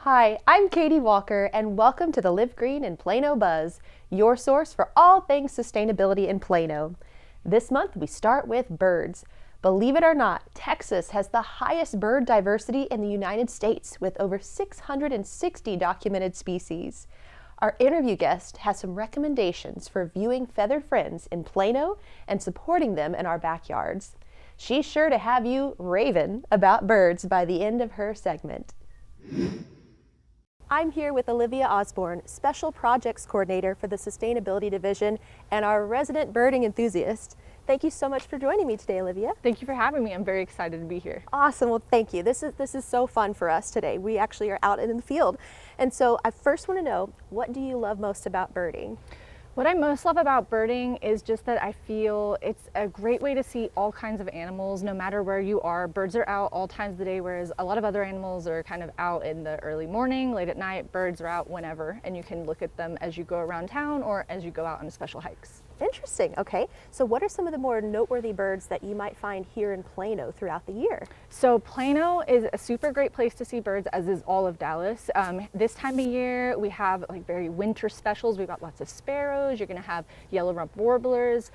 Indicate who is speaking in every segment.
Speaker 1: Hi, I'm Katie Walker, and welcome to the Live Green in Plano Buzz, your source for all things sustainability in Plano. This month, we start with birds. Believe it or not, Texas has the highest bird diversity in the United States, with over 660 documented species. Our interview guest has some recommendations for viewing feathered friends in Plano and supporting them in our backyards. She's sure to have you raving about birds by the end of her segment. I'm here with Olivia Osborne, Special Projects Coordinator for the Sustainability Division and our resident birding enthusiast. Thank you so much for joining me today, Olivia.
Speaker 2: Thank you for having me. I'm very excited to be here.
Speaker 1: Awesome. Well, thank you. This is so fun for us today. We actually are out in the field. And so I first want to know, what do you love most about birding?
Speaker 2: What I most love about birding is just that I feel it's a great way to see all kinds of animals no matter where you are. Birds are out all times of the day, whereas a lot of other animals are kind of out in the early morning, late at night. Birds are out whenever, and you can look at them as you go around town or as you go out on special hikes.
Speaker 1: Interesting. Okay. So what are some of the more noteworthy birds that you might find here in Plano throughout the year?
Speaker 2: So Plano is a super great place to see birds, as is all of Dallas. This time of year, we have like very winter specials. We've got lots of sparrows. You're going to have yellow rump warblers,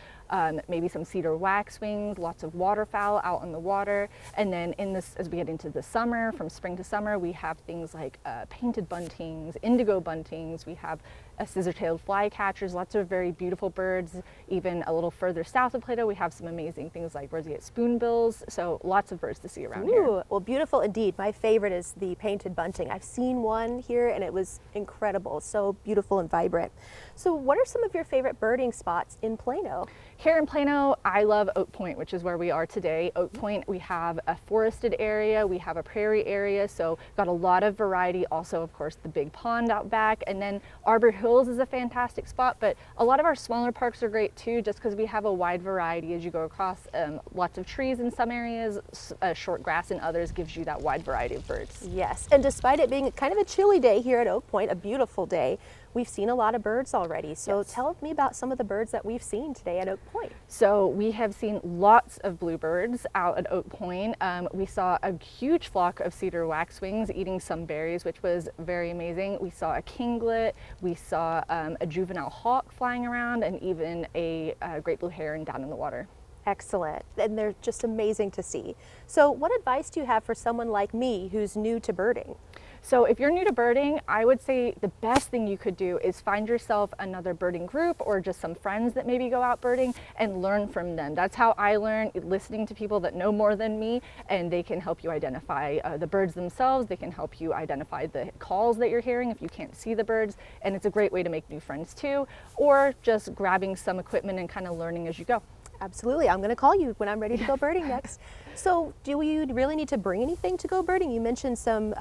Speaker 2: maybe some cedar waxwings, lots of waterfowl out on the water. And then as we get into the summer, from spring to summer, we have things like painted buntings, indigo buntings. We have scissor-tailed flycatchers, lots of very beautiful birds. Even a little further south of Plano, we have some amazing things like roseate spoonbills. So lots of birds to see around here.
Speaker 1: Well, beautiful indeed. My favorite is the painted bunting. I've seen one here and it was incredible. So beautiful and vibrant. So what are some of your favorite birding spots in Plano?
Speaker 2: Here in Plano, I love Oak Point, which is where we are today. Oak Point, we have a forested area, we have a prairie area, so got a lot of variety. Also, of course, the big pond out back. And then Arbor Hills is a fantastic spot, but a lot of our smaller parks are great too, just because we have a wide variety as you go across. Lots of trees in some areas, short grass in others gives you that wide variety of birds.
Speaker 1: Yes, and despite it being kind of a chilly day here at Oak Point, a beautiful day, we've seen a lot of birds already. So
Speaker 2: Yes.
Speaker 1: Tell me about some of the birds that we've seen today at Oak Point.
Speaker 2: So we have seen lots of bluebirds out at Oak Point. We saw a huge flock of cedar waxwings eating some berries, which was very amazing. We saw a kinglet, we saw a juvenile hawk flying around, and even a great blue heron down in the water.
Speaker 1: Excellent, and they're just amazing to see. So what advice do you have for someone like me who's new to birding?
Speaker 2: So if you're new to birding, I would say the best thing you could do is find yourself another birding group or just some friends that maybe go out birding and learn from them. That's how I learn, listening to people that know more than me, and they can help you identify the birds themselves. They can help you identify the calls that you're hearing if you can't see the birds, and it's a great way to make new friends too, or just grabbing some equipment and kind of learning as you go.
Speaker 1: Absolutely, I'm going to call you when I'm ready to go birding next. So do you really need to bring anything to go birding? You mentioned some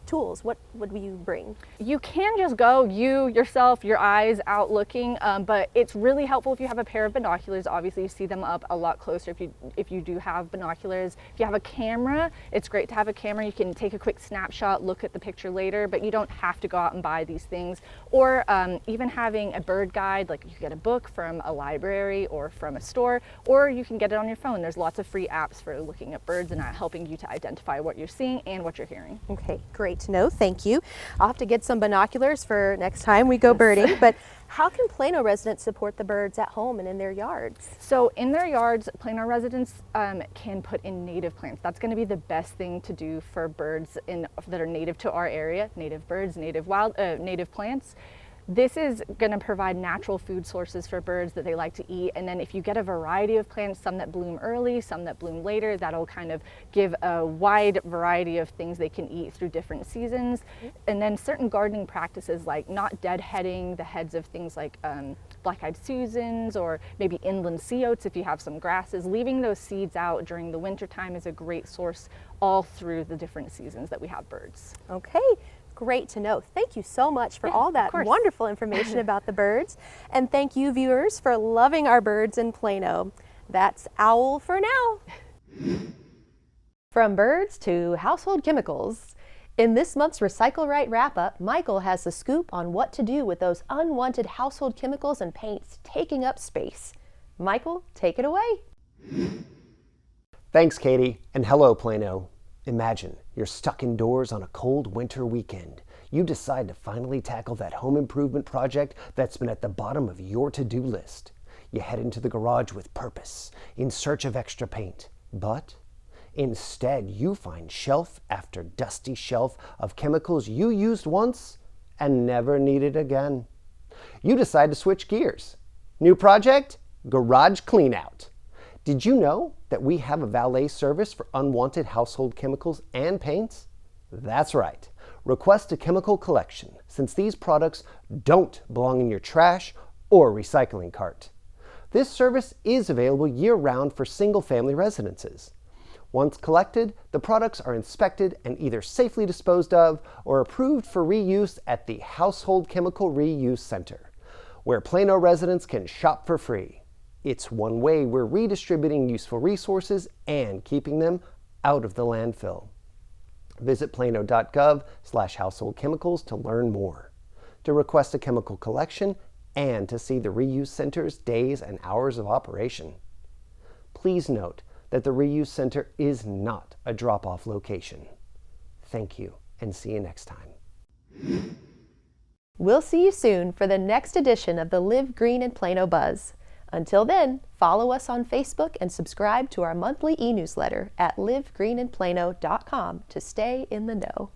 Speaker 1: tools. What would you bring?
Speaker 2: You can just go, you, yourself, your eyes out looking, but it's really helpful if you have a pair of binoculars. Obviously, you see them up a lot closer if you do have binoculars. If you have a camera, it's great to have a camera. You can take a quick snapshot, look at the picture later, but you don't have to go out and buy these things. Or even having a bird guide, like you can get a book from a library or from a store, or you can get it on your phone. There's lots of free apps for looking at birds and helping you to identify what you're seeing and what you're hearing.
Speaker 1: Okay, great to know. Thank you. I'll have to get some binoculars for next time we go birding. But how can Plano residents support the birds at home and in their yards?
Speaker 2: So in their yards, Plano residents can put in native plants. That's going to be the best thing to do for birds that are native to our area, native birds, native plants. This is going to provide natural food sources for birds that they like to eat. And then if you get a variety of plants, some that bloom early, some that bloom later, that'll kind of give a wide variety of things they can eat through different seasons. And then certain gardening practices like not deadheading the heads of things like black-eyed Susans or maybe inland sea oats if you have some grasses. Leaving those seeds out during the winter time is a great source all through the different seasons that we have birds.
Speaker 1: Okay. Great to know. Thank you so much for all that wonderful information about the birds. And thank you, viewers, for loving our birds in Plano. That's OWL for now. From birds to household chemicals. In this month's Recycle Right wrap-up, Michael has the scoop on what to do with those unwanted household chemicals and paints taking up space. Michael, take it away.
Speaker 3: Thanks, Katie, and hello, Plano. Imagine you're stuck indoors on a cold winter weekend. You decide to finally tackle that home improvement project that's been at the bottom of your to-do list. You head into the garage with purpose, in search of extra paint. But instead, you find shelf after dusty shelf of chemicals you used once and never needed again. You decide to switch gears. New project? Garage cleanout. Did you know that we have a valet service for unwanted household chemicals and paints? That's right. Request a chemical collection, since these products don't belong in your trash or recycling cart. This service is available year-round for single-family residences. Once collected, the products are inspected and either safely disposed of or approved for reuse at the Household Chemical Reuse Center, where Plano residents can shop for free. It's one way we're redistributing useful resources and keeping them out of the landfill. Visit plano.gov/householdchemicals to learn more, to request a chemical collection, and to see the reuse center's days and hours of operation. Please note that the reuse center is not a drop-off location. Thank you, and see you next time.
Speaker 1: We'll see you soon for the next edition of the Live Green in Plano Buzz. Until then, follow us on Facebook and subscribe to our monthly e-newsletter at livegreeninplano.com to stay in the know.